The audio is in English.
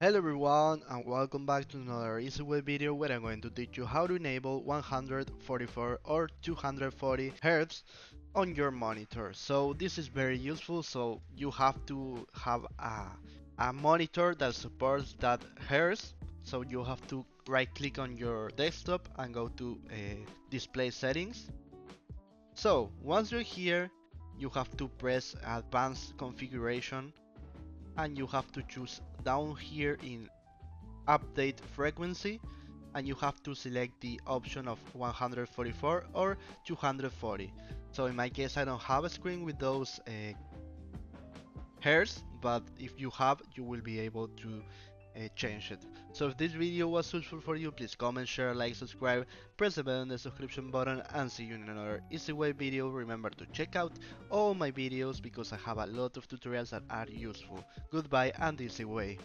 Hello everyone and welcome back to another EasyWay video where I'm going to teach you how to enable 144 or 240 Hz on your monitor. So this is very useful, so you have to have a monitor that supports that Hz. So you have to right click on your desktop and go to display settings. So once you're here, you have to press advanced configuration and you have to choose down here in update frequency, and you have to select the option of 144 or 240. So in my case I don't have a screen with those hertz, but if you have you will be able to change it. So if this video was useful for you, please comment, share, like, subscribe, press the bell on the subscription button, and see you in another Easy Way video. Remember to check out all my videos because I have a lot of tutorials that are useful. Goodbye and Easy Way.